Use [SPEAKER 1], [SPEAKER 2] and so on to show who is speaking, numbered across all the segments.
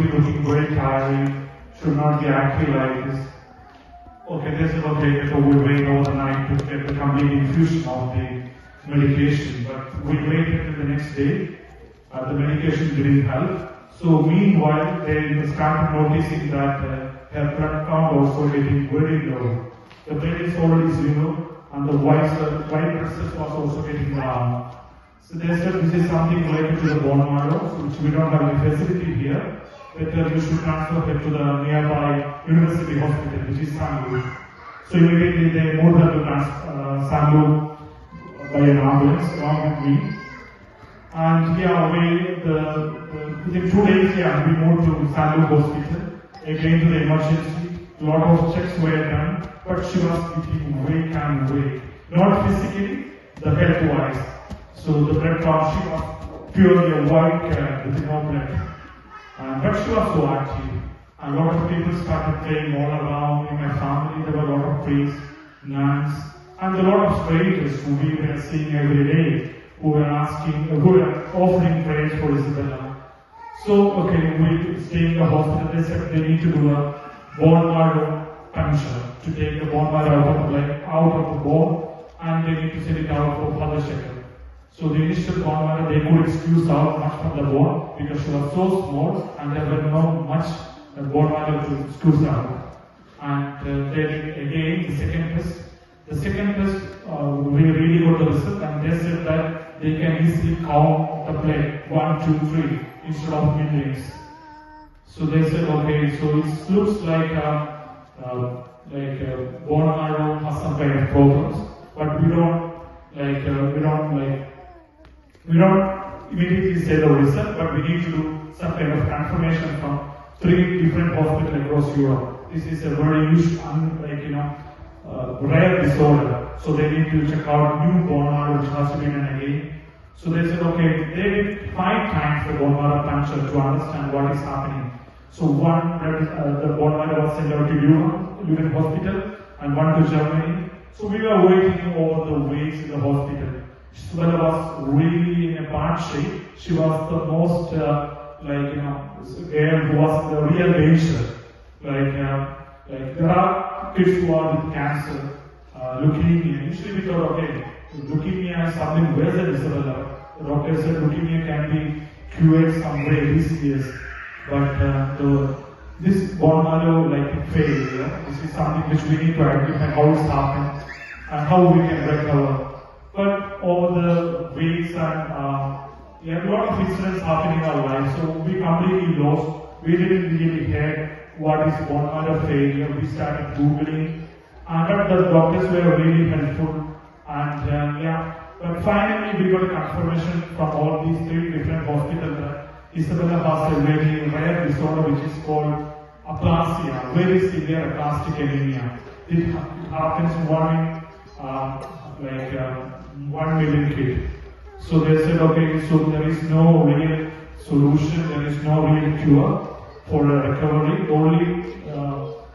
[SPEAKER 1] be looking very tired, should not be active like this. Okay, they said, okay, so we'll wait over the night to get the complete infusion of the medication. But we waited till the next day. The medication didn't help. So meanwhile, they started noticing that her blood count also getting very low. The blood is already zero, and the white blood cells was also getting down. So they said this is something related to the bone marrow, which we don't have any facility here. Better you should transfer her to the nearby university hospital, which is Sanlu. So immediately they moved her to Sanlu by an ambulance along with me. And within 2 days, we moved to Sanlu hospital. Again to the emergency. A lot of checks were done, but she was getting weak and weak. Not physically, the health-wise. So the blood count, she was purely a white with no blood. But she was so active. A lot of people started playing all around in my family. There were a lot of priests, nuns, and a lot of strangers who we were seeing every day, who were offering prayers for Isabella. So, okay, we stay in the hospital. They said they need to do a bone marrow puncture to take the bone marrow out of the bone, and they need to send it out for further checkup. So the initial bone marrow, they could squeeze out much from the bone because she was so small and there were not much bone marrow to squeeze out. And then again, the second test. The second test, we really got the result, and they said that they can easily count the blood 1, 2, 3 instead of millions. So they said, okay, so it looks like bone marrow has some kind of problems, but we don't immediately say the result, but we need to do some kind of confirmation from 3 different hospitals across Europe. This is a very huge, rare disorder. So they need to check out new bone marrow, which has to be done again. So they said, okay, they did 5 times the bone marrow puncture to understand what is happening. So one, the bone marrow was sent out to Leuven Hospital, and one to Germany. So we were waiting over the weeks in the hospital. Isabella was really in a bad shape. She was the most, girl who was in the real danger. There are kids who are with cancer, leukemia. Usually we thought, okay, leukemia is something worse than Isabella. The doctor said leukemia can be cured some way these years. But this bone marrow failed. This is something which we need to identify how it's happened and how we can recover. But over the weeks and we had a lot of incidents happening in our lives, so we completely lost. We didn't really hear what is bone marrow failure. We started Googling, and the doctors were really helpful. And but finally we got a confirmation from all these 3 different hospitals that Isabella has a very rare disorder which is called aplasia, very severe aplastic anemia. It happens in 1 million kids. So they said, okay, so there is no real solution, there is no real cure for a recovery. The only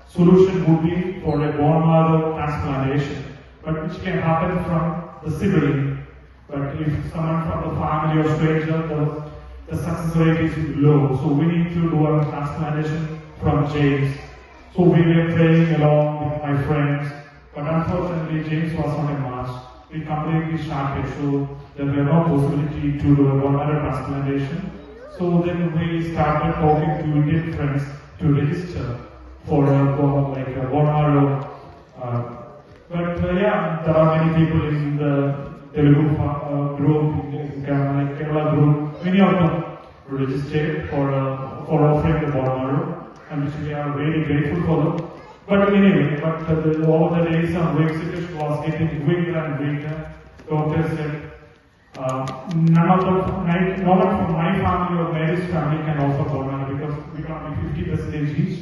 [SPEAKER 1] solution would be for a bone marrow transplantation, but which can happen from the sibling. But if someone from the family or stranger, the success rate is low. So we need to do a transplantation from James. So we were praying along with my friends, but unfortunately James was on a march. We completely shattered, so there were no possibility to do a bone marrow transplantation. So then we started talking to Indian friends to register for a bone marrow. There are many people in the Telugu group, in Kerala group, many of them registered for offering the bone marrow, and which we are very grateful for them. But anyway, over the days and weeks, it was getting weaker and weaker. Doctors said, no one from my family or Mary's family can offer bone marrow because we can't be 50% each.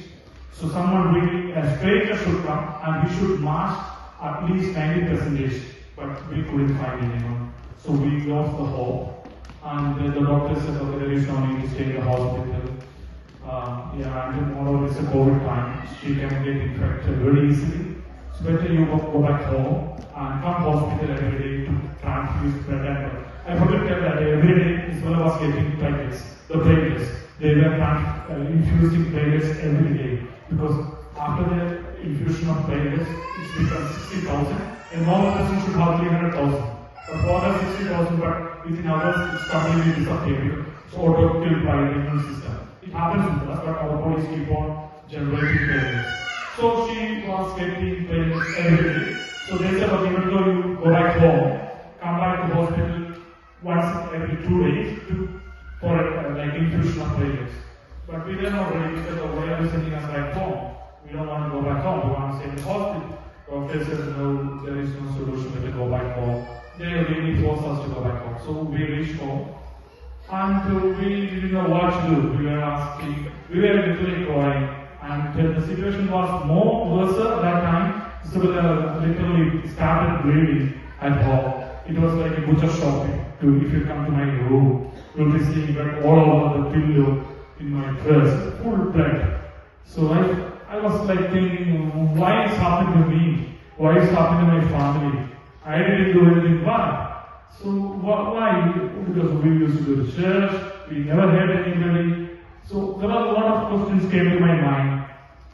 [SPEAKER 1] So someone really, a stranger should come and he should march at least 90%. But we couldn't find anyone. So we lost the hope. And the doctor said, okay, there is no need to stay in the hospital. And tomorrow is a COVID time. She can get infected very easily. So better you go back home and come hospital every day to transfuse blood. I forgot to tell that every day Isabella was getting platelets, the platelets. they were infusing platelets every day because after the infusion of platelets, it's become 60,000. A normal person should have 300,000. But for the 60,000, but within hours, it's completely disappeared. It's auto-killed by the immune system. It happens with us, but our bodies keep on generating platelets. So she was getting platelets every day. So they said, okay, even though you go back home, come back to hospital once every 2 days for like infusion of platelets. But we were not ready because of why are you sending us back home? We don't want to go back home. We want to stay in the hospital. Doctor says, no, there is no solution. We can go back home. They really forced us to go back home. So we reached home. And we didn't know what to do. We were asking, we were literally crying. And the situation was more worse at that time. Isabella literally started bleeding at home. It was like a butcher shop. If you come to my room, you'll be seeing blood all over the pillow in my dress, full blood. So I was like thinking, why is happening to me? Why is happening to my family? I didn't do anything bad. So why? Because we used to go to church, we never had anybody. So there are a lot of questions came to my mind.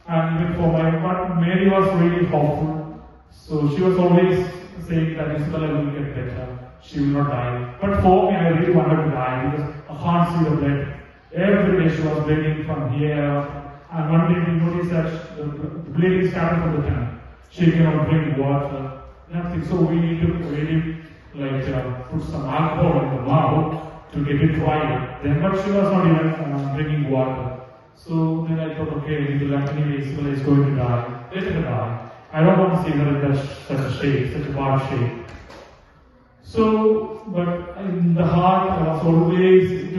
[SPEAKER 1] And even for but Mary was really hopeful. So she was always saying that Isabella will get better. She will not die. But for me, I really wanted to die because I can't see the blood. Every day she was bleeding from here. And one day we noticed that the bleeding started from the tongue. She cannot drink water, nothing. So we need to really put some alcohol in the mouth to get it quiet. Then, but she was not even drinking water. So then I thought, okay, anyway, Isabella is going to die. Let her die. I don't want to see her in such a shape, such a bad shape. So, but in the heart, I was always,